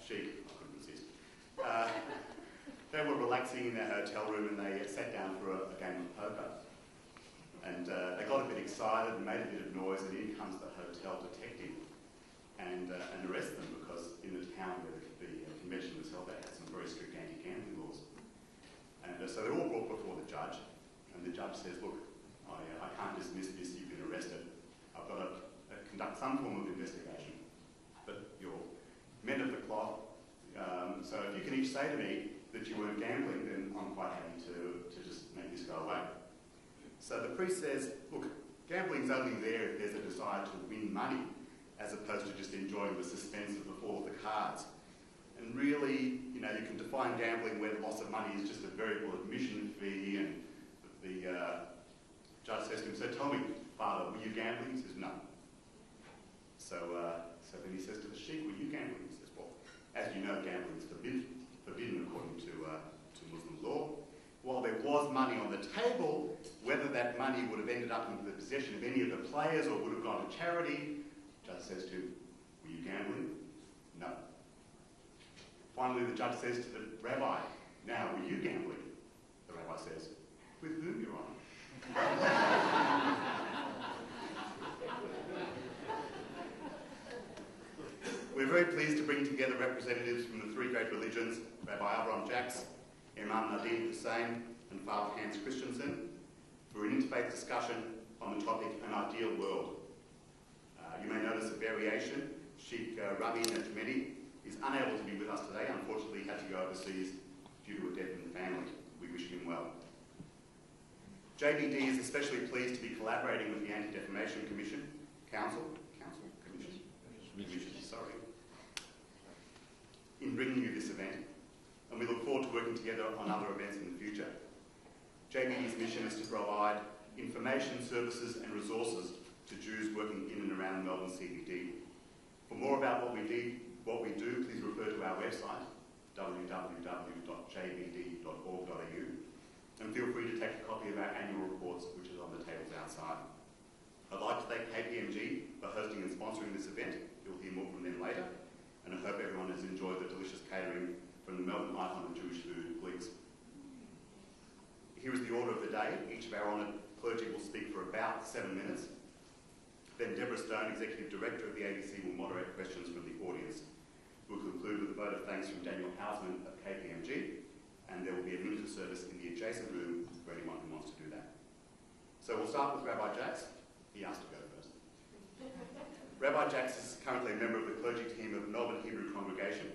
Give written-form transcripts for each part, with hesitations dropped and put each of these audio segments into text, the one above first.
Sheikh, I couldn't resist. They were relaxing in their hotel room and they sat down for a game of poker. And they got a bit excited and made a bit of noise, and in comes the hotel detective and arrests them, because in the town where the convention was held, they had some very strict anti-gambling laws. And so they're all brought before the judge, and the judge says, look, I can't dismiss this, you've been arrested. I've got to conduct some form of investigation. But you're men of the cloth, so if you can each say to me that you weren't gambling, then I'm quite happy to just make this go away. So the priest says, look, gambling's only there if there's a desire to win money, as opposed to just enjoying the suspense of the fall of the cards. And really, you know, you can define gambling where the loss of money is just a variable admission fee, and the judge says to him, so tell me, Father, were you gambling? He says, no. So then he says to the Sheikh, were you gambling? He says, well, as you know, gambling is forbidden according to Muslim law. While there was money on the table, whether that money would have ended up in the possession of any of the players or would have gone to charity, the judge says to him, were you gambling? No. Finally, the judge says to the rabbi, now, were you gambling? The rabbi says, with whom, Your Honour? We're very pleased to bring together representatives from the three great religions, Rabbi Avrohom Jacks, Imam Nadeem, Hussain, and Father Christiansen, for an interfaith discussion on the topic, An Ideal World. You may notice a variation. Sheikh Ramy Najmeddine is unable to be with us today. Unfortunately, he had to go overseas due to a death in the family. We wish him well. JBD is especially pleased to be collaborating with the Anti-Defamation Commission, in bringing you this event, and we look forward to working together on other events in the future. JBD's mission is to provide information, services and resources to Jews working in and around Melbourne CBD. For more about what we do, please refer to our website, www.jbd.org.au, and feel free to take a copy of our annual reports, which is on the tables outside. I'd like to thank KPMG for hosting and sponsoring this event. You'll hear more from them later, and I hope everyone has enjoyed the delicious catering from the Melbourne icon of Jewish food, Gleeks. Here is the order of the day. Each of our honoured clergy will speak for about 7 minutes. Then Deborah Stone, Executive Director of the ABC, will moderate questions from the audience. We'll conclude with a vote of thanks from Daniel Hausman of KPMG, and there will be a minister service in the adjacent room for anyone who wants to do that. So we'll start with Rabbi Jacks. He asked to go first. Rabbi Jacks is currently a member of the clergy team of Melbourne Hebrew Congregation.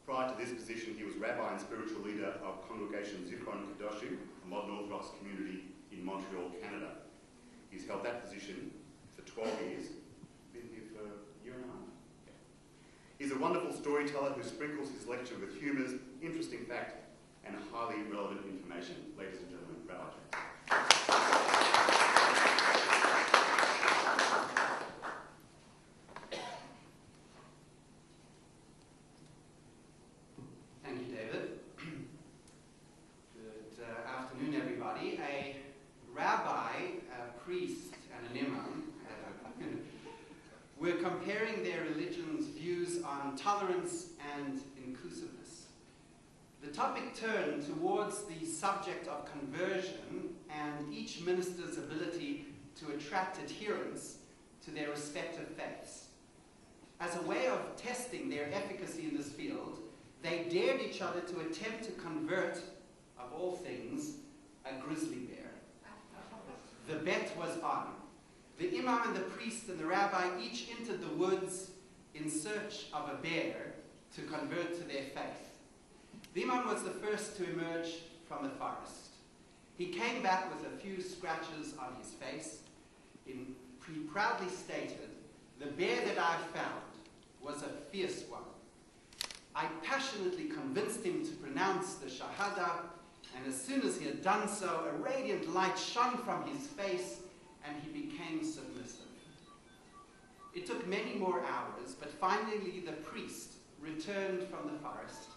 Prior to this position, he was rabbi and spiritual leader of Congregation Zichron Kedoshim, a modern Orthodox community in Montreal, Canada. He's held that position for 12 years. Been here for a year and a half. Yeah. He's a wonderful storyteller who sprinkles his lecture with humours, interesting fact, and highly relevant information. Ladies and gentlemen, Rabbi Jacks. Tolerance and inclusiveness. The topic turned towards the subject of conversion and each minister's ability to attract adherents to their respective faiths. As a way of testing their efficacy in this field, they dared each other to attempt to convert, of all things, a grizzly bear. The bet was on. The imam and the priest and the rabbi each entered the woods in search of a bear to convert to their faith. The imam was the first to emerge from the forest. He came back with a few scratches on his face. He proudly stated, "The bear that I found was a fierce one." I passionately convinced him to pronounce the Shahada, and as soon as he had done so, a radiant light shone from his face and he became submissive. It took many more hours, but finally the priest returned from the forest.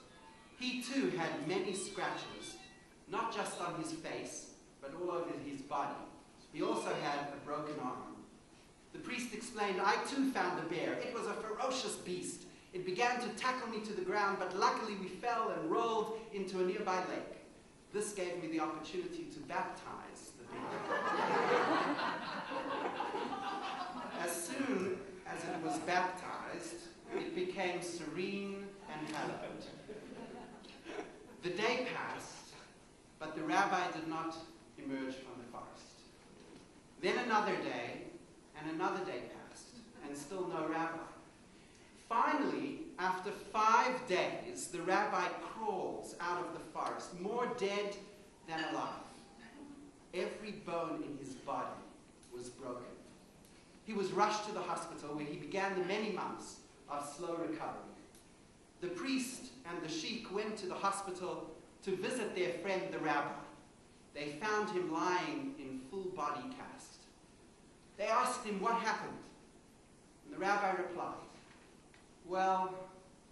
He too had many scratches, not just on his face, but all over his body. He also had a broken arm. The priest explained, "I too found a bear. It was a ferocious beast. It began to tackle me to the ground, but luckily we fell and rolled into a nearby lake. This gave me the opportunity to baptize the being. As soon as it was baptized, it became serene and hallowed. The day passed, but the rabbi did not emerge from the forest. Then another day, and another day passed, and still no rabbi. Finally, after 5 days, the rabbi crawls out of the forest, more dead than alive. Every bone in his body was broken. He was rushed to the hospital where he began the many months of slow recovery. The priest and the Sheikh went to the hospital to visit their friend the rabbi. They found him lying in full body cast. They asked him what happened, and the rabbi replied, well,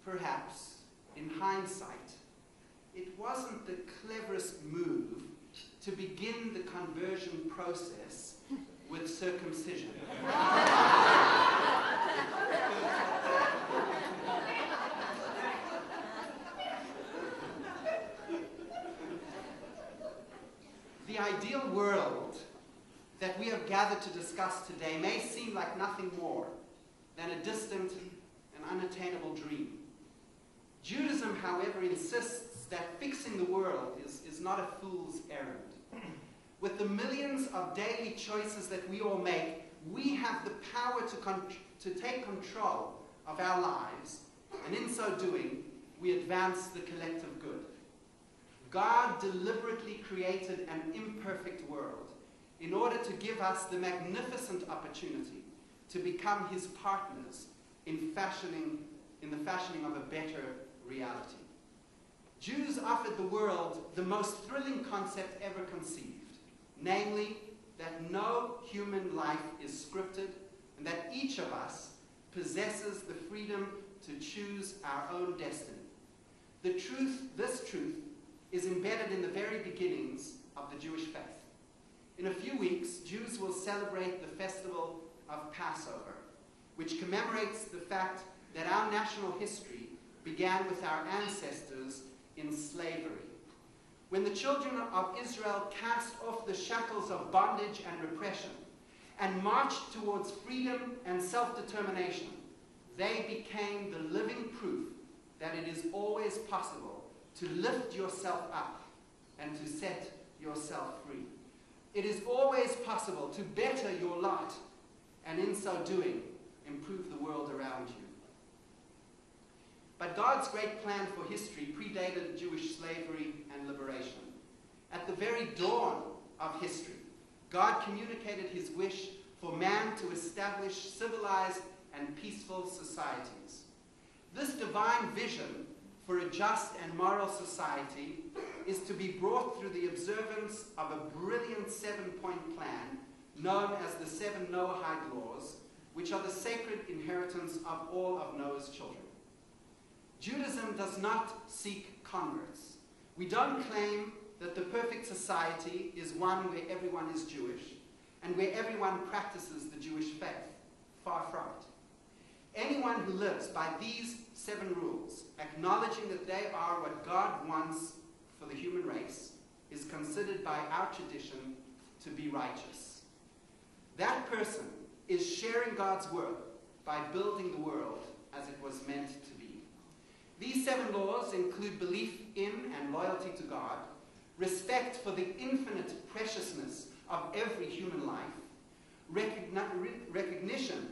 perhaps, in hindsight, it wasn't the cleverest move to begin the conversion process with circumcision. The ideal world that we have gathered to discuss today may seem like nothing more than a distant and unattainable dream. Judaism, however, insists that fixing the world is not a fool's errand. With the millions of daily choices that we all make, we have the power to take control of our lives, and in so doing, we advance the collective good. God deliberately created an imperfect world in order to give us the magnificent opportunity to become his partners in the fashioning of a better reality. Jews offered the world the most thrilling concept ever conceived, namely that no human life is scripted and that each of us possesses the freedom to choose our own destiny. This truth is embedded in the very beginnings of the Jewish faith. In a few weeks, Jews will celebrate the festival of Passover, which commemorates the fact that our national history began with our ancestors in slavery. When the children of Israel cast off the shackles of bondage and repression and marched towards freedom and self-determination, they became the living proof that it is always possible to lift yourself up and to set yourself free. It is always possible to better your lot, and in so doing, improve the world around you. But God's great plan for history predated Jewish slavery and liberation. At the very dawn of history, God communicated his wish for man to establish civilized and peaceful societies. This divine vision for a just and moral society is to be brought through the observance of a brilliant 7-point plan known as the 7 Noahide laws, which are the sacred inheritance of all of Noah's children. Judaism does not seek converts. We don't claim that the perfect society is one where everyone is Jewish and where everyone practices the Jewish faith. Far from it. Anyone who lives by these 7 rules, acknowledging that they are what God wants for the human race, is considered by our tradition to be righteous. That person is sharing God's work by building the world as it was meant to be. These 7 laws include belief in and loyalty to God, respect for the infinite preciousness of every human life, recognition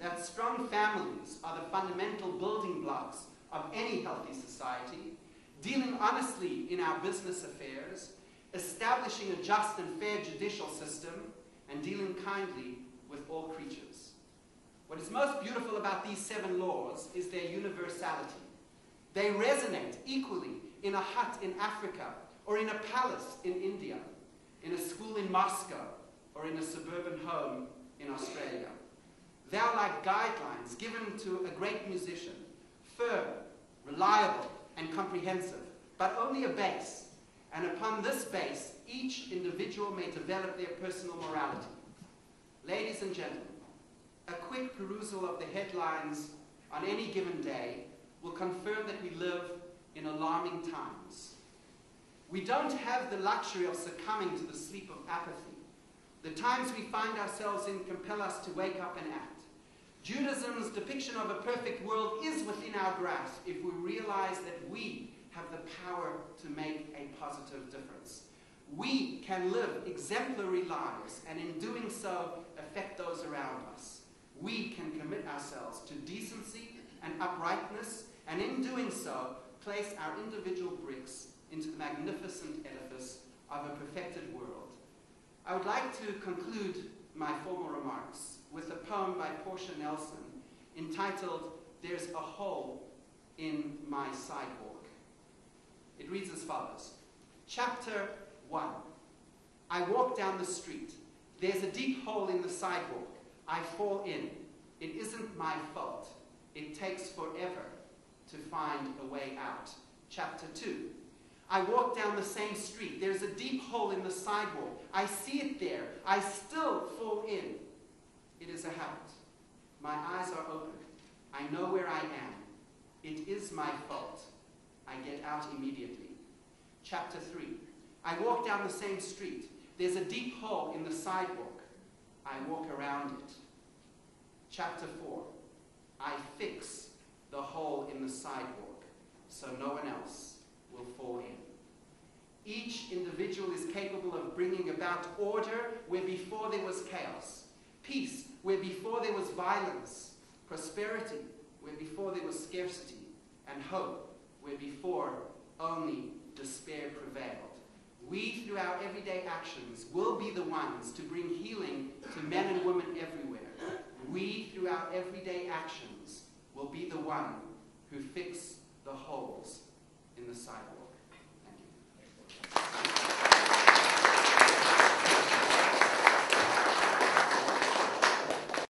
that strong families are the fundamental building blocks of any healthy society, dealing honestly in our business affairs, establishing a just and fair judicial system, and dealing kindly with all creatures. What is most beautiful about these 7 laws is their universality. They resonate equally in a hut in Africa, or in a palace in India, in a school in Moscow, or in a suburban home in Australia. They are like guidelines given to a great musician, firm, reliable, and comprehensive, but only a base. And upon this base, each individual may develop their personal morality. Ladies and gentlemen, a quick perusal of the headlines on any given day will confirm that we live in alarming times. We don't have the luxury of succumbing to the sleep of apathy. The times we find ourselves in compel us to wake up and act. Judaism's depiction of a perfect world is within our grasp if we realize that we have the power to make a positive difference. We can live exemplary lives, and in doing so, affect those around us. We can commit ourselves to decency and uprightness, and in doing so, place our individual bricks into the magnificent edifice of a perfected world. I would like to conclude my formal remarks with a poem by Portia Nelson entitled, "There's a Hole in My Sidewalk." It reads as follows. Chapter 1. I walk down the street. There's a deep hole in the sidewalk. I fall in. It isn't my fault. It takes forever to find a way out. Chapter 2. I walk down the same street. There's a deep hole in the sidewalk. I see it there. I still fall in. It is a habit. My eyes are open. I know where I am. It is my fault. I get out immediately. Chapter 3. I walk down the same street. There's a deep hole in the sidewalk. I walk around it. Chapter 4. I fix the hole in the sidewalk so no one else will fall in. Each individual is capable of bringing about order where before there was chaos, peace where before there was violence, prosperity where before there was scarcity, and hope where before only despair prevailed. We, through our everyday actions, will be the ones to bring healing to men and women everywhere. We, through our everyday actions, will be the one who fix the holes in the sidewalk.